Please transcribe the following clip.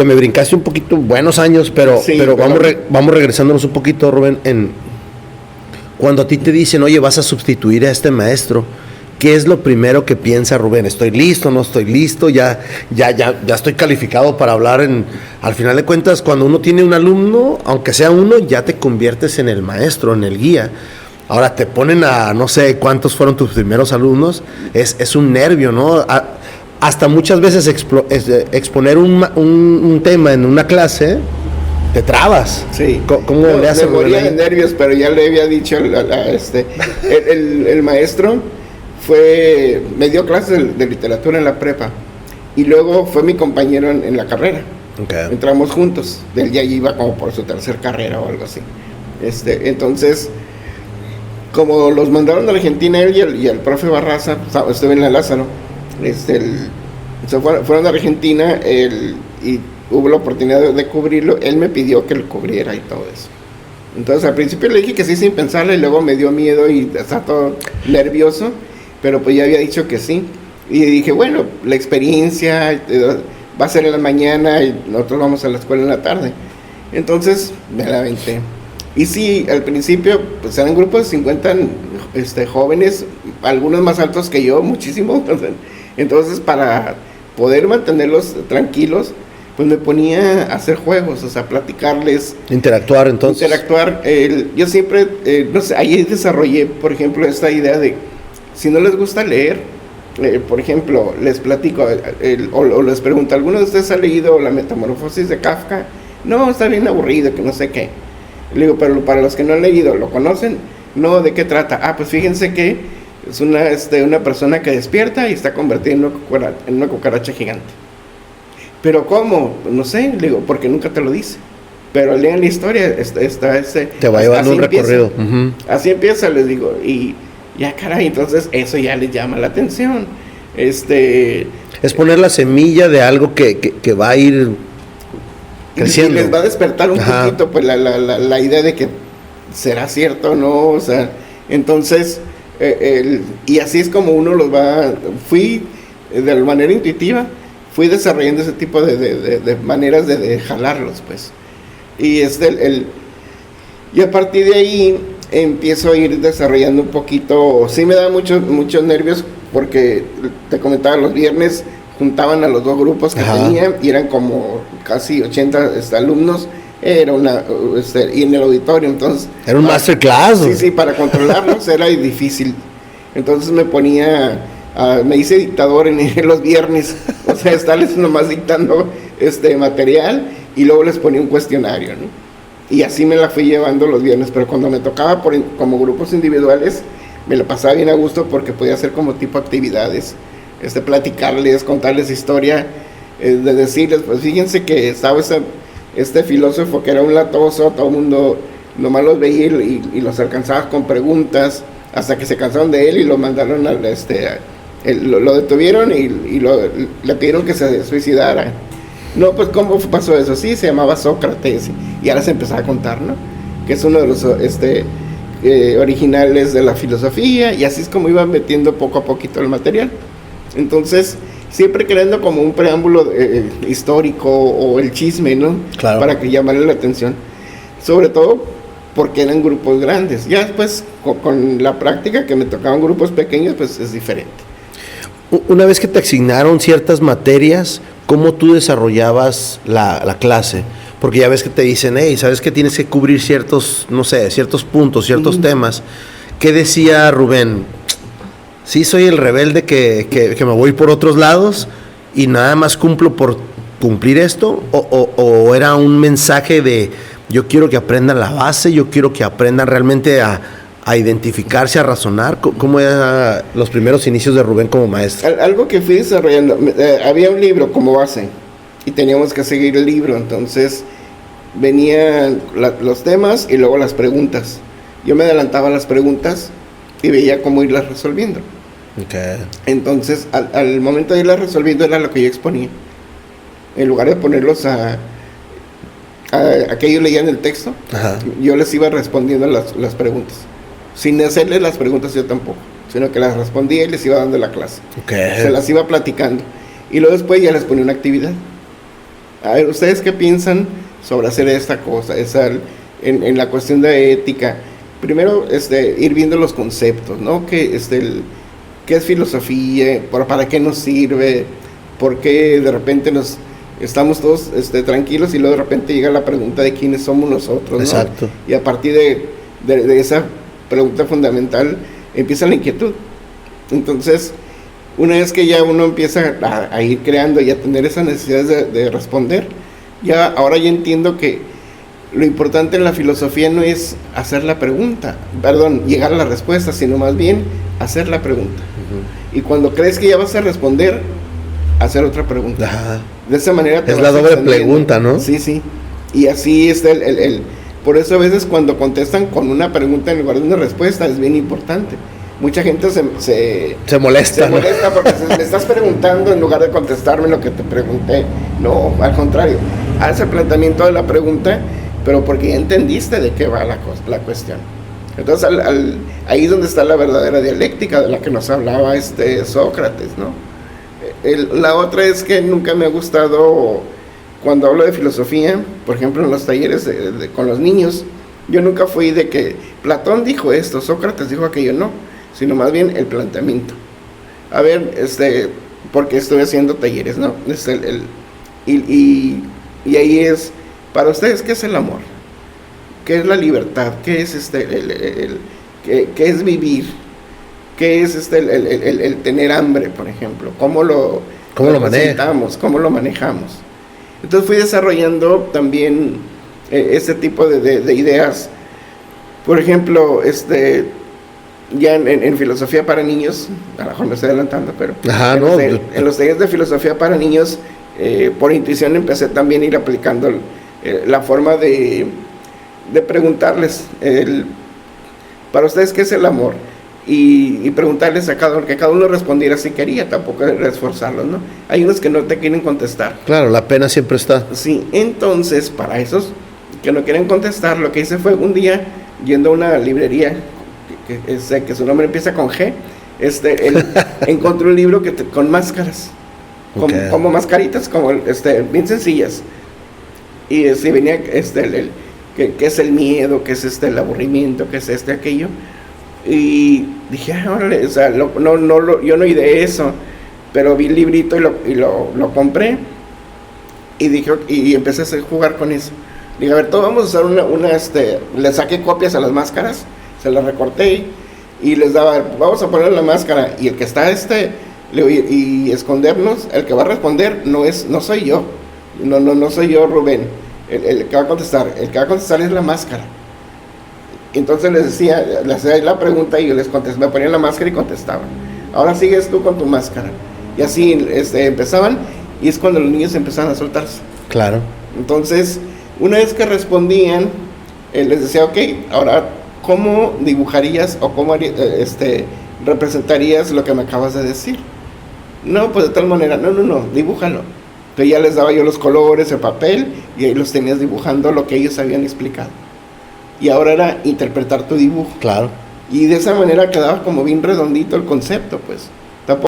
Te me brincaste un poquito, buenos años, pero, Sí, pero pero- vamos regresándonos un poquito, Rubén, cuando a ti te dicen, oye, vas a sustituir a este maestro, ¿qué es lo primero que piensa Rubén? ¿Estoy listo? ¿No estoy listo? ¿Ya estoy calificado para hablar al final de cuentas, cuando uno tiene un alumno, aunque sea uno, ya te conviertes en el maestro, en el guía. Ahora te ponen no sé cuántos fueron tus primeros alumnos, es un nervio, ¿no? Hasta muchas veces exponer un tema en una clase, te trabas. Sí. ¿Cómo le haces? Me moría de nervios, pero ya le había dicho el maestro me dio clases de literatura en la prepa y luego fue mi compañero en la carrera. Okay. Entramos juntos. Él ya iba como por su tercer carrera o algo así. Entonces, como los mandaron a Argentina él y el profe Barraza, estuve en la Lázaro, fueron a Argentina y hubo la oportunidad de cubrirlo. Él me pidió que lo cubriera y todo eso. Entonces al principio le dije que sí sin pensarlo y luego me dio miedo y estaba todo nervioso, pero pues ya había dicho que sí. Y dije, bueno, la experiencia va a ser en la mañana y nosotros vamos a la escuela en la tarde. Entonces me la aventé. Y sí, al principio pues eran grupos de 50 jóvenes, algunos más altos que yo, muchísimo. Entonces para poder mantenerlos tranquilos, pues me ponía a hacer juegos, o sea, platicarles. Interactuar, entonces. Yo siempre, no sé, ahí desarrollé, por ejemplo, esta idea de, si no les gusta leer, por ejemplo, les platico, o les pregunto, ¿alguno de ustedes ha leído La Metamorfosis de Kafka? No, está bien aburrido, que no sé qué. Le digo, pero para los que no han leído, ¿lo conocen? No, ¿de qué trata? Ah, pues fíjense que es una persona que despierta y está convertida en una cucaracha gigante. ¿Pero cómo? No sé, le digo, porque nunca te lo dice. Pero lean la historia, te va llevando un recorrido. Uh-huh. Así empieza, les digo, y ya caray, entonces eso ya les llama la atención. Es poner la semilla de algo que va a ir creciendo. Y les va a despertar un poquito pues la idea de que será cierto, ¿no? O sea, entonces, y así es como uno fui de manera intuitiva, fui desarrollando ese tipo de maneras de jalarlos, pues. Y y a partir de ahí empiezo a ir desarrollando un poquito. Sí me da muchos nervios porque te comentaba, los viernes juntaban a los dos grupos que tenía y eran como casi 80 alumnos. Era y en el auditorio, entonces era un masterclass. Sí, para controlarlos era difícil. Entonces me hice dictador en los viernes, o sea, estarles nomás dictando material y luego les ponía un cuestionario, ¿no? Y así me la fui llevando los viernes, pero cuando me tocaba como grupos individuales, me la pasaba bien a gusto porque podía hacer como tipo actividades, platicarles, contarles historia, de decirles, pues fíjense que estaba este filósofo que era un latoso, todo el mundo nomás los veía y los alcanzaba con preguntas, hasta que se cansaron de él y lo mandaron lo detuvieron y le pidieron que se suicidara. No, pues ¿cómo pasó eso? Sí, se llamaba Sócrates y ahora se empezaba a contar, ¿no? Que es uno de los originales de la filosofía, y así es como iban metiendo poco a poquito el material. Entonces, siempre creando como un preámbulo histórico o el chisme, ¿no? Claro. Para que llamara la atención. Sobre todo porque eran grupos grandes. Ya después, con la práctica, que me tocaban grupos pequeños, pues es diferente. Una vez que te asignaron ciertas materias, ¿cómo tú desarrollabas la clase? Porque ya ves que te dicen, hey, ¿sabes que tienes que cubrir ciertos puntos, ciertos temas? ¿Qué decía Rubén? Sí, soy el rebelde que me voy por otros lados y nada más cumplo por cumplir esto, o era un mensaje de yo quiero que aprendan la base, yo quiero que aprendan realmente a identificarse, a razonar. ¿Cómo eran los primeros inicios de Rubén como maestro? Algo que fui desarrollando, había un libro como base y teníamos que seguir el libro, entonces venían los temas y luego las preguntas. Yo me adelantaba a las preguntas y veía cómo irlas resolviendo. Okay. Entonces al momento de irlas resolviendo era lo que yo exponía, en lugar de ponerlos a que ellos leían el texto. Ajá. Yo les iba respondiendo las preguntas, sin hacerles las preguntas yo tampoco, sino que las respondía y les iba dando la clase. Okay. Se las iba platicando y luego después ya les ponía una actividad. A ver, ¿ustedes qué piensan sobre hacer esta cosa? En la cuestión de ética. Primero, ir viendo los conceptos, ¿no? ¿Qué es filosofía? ¿Para qué nos sirve? ¿Por qué de repente estamos todos tranquilos y luego de repente llega la pregunta de quiénes somos nosotros, ¿no? Exacto. Y a partir de esa pregunta fundamental empieza la inquietud. Entonces, una vez que ya uno empieza a ir creando y a tener esas necesidades de responder, ahora ya entiendo que lo importante en la filosofía no es hacer la pregunta, llegar a la respuesta, sino más bien hacer la pregunta. Uh-huh. Y cuando crees que ya vas a responder, hacer otra pregunta. Ajá. De esa manera es la doble pregunta, ¿no? Sí, sí. Y así es por eso a veces cuando contestan con una pregunta en lugar de una respuesta es bien importante. Mucha gente se molesta. Se molesta porque me estás preguntando en lugar de contestarme lo que te pregunté. No, al contrario. Haz el planteamiento de la pregunta, pero porque ya entendiste de qué va la cuestión. Entonces ahí es donde está la verdadera dialéctica de la que nos hablaba Sócrates, ¿no? La otra es que nunca me ha gustado, cuando hablo de filosofía, por ejemplo en los talleres con los niños, yo nunca fui de que Platón dijo esto, Sócrates dijo aquello, no, sino más bien el planteamiento. A ver, porque estoy haciendo talleres, ¿no? Y ahí es, para ustedes, ¿qué es el amor? ¿Qué es la libertad? ¿Qué es qué es vivir? ¿Qué es el tener hambre, por ejemplo? ¿Cómo lo manejamos? ¿Cómo lo manejamos? Entonces fui desarrollando también este tipo de ideas. Por ejemplo, ya en filosofía para niños, a lo mejor me estoy adelantando, pero en los talleres de filosofía para niños, por intuición empecé también a ir aplicando la forma de preguntarles, para ustedes, ¿qué es el amor? Y preguntarles a cada uno, que cada uno respondiera si quería, tampoco era esforzarlos, ¿no? Hay unos que no te quieren contestar. Claro, la pena siempre está. Sí, entonces, para esos que no quieren contestar, lo que hice fue un día, yendo a una librería, que su nombre empieza con G, encontré un libro con máscaras, okay, como mascaritas, como bien sencillas. Y venía qué es el miedo, qué es el aburrimiento, qué es aquello. Y dije, órale, o sea, yo no ideé eso, pero vi el librito y lo compré y dije, y empecé a jugar con eso. Dije, a ver, todos vamos a usar le saqué copias a las máscaras, se las recorté y les daba, vamos a poner la máscara, y el que está y escondernos, el que va a responder no soy yo, no soy yo, Rubén, el que va a contestar, el que va a contestar es la máscara. Entonces les hacía la pregunta y yo les contesté, me ponían la máscara y contestaban. Ahora sigues tú con tu máscara. Y así empezaban, y es cuando los niños empezaban a soltarse. Claro. Entonces, una vez que respondían, les decía, ok, ahora, ¿cómo dibujarías o cómo representarías lo que me acabas de decir? No, pues de tal manera, no, dibújalo. Entonces ya les daba yo los colores, el papel, y ahí los tenías dibujando lo que ellos habían explicado. Y ahora era interpretar tu dibujo. Claro. Y de esa manera quedaba como bien redondito el concepto, pues.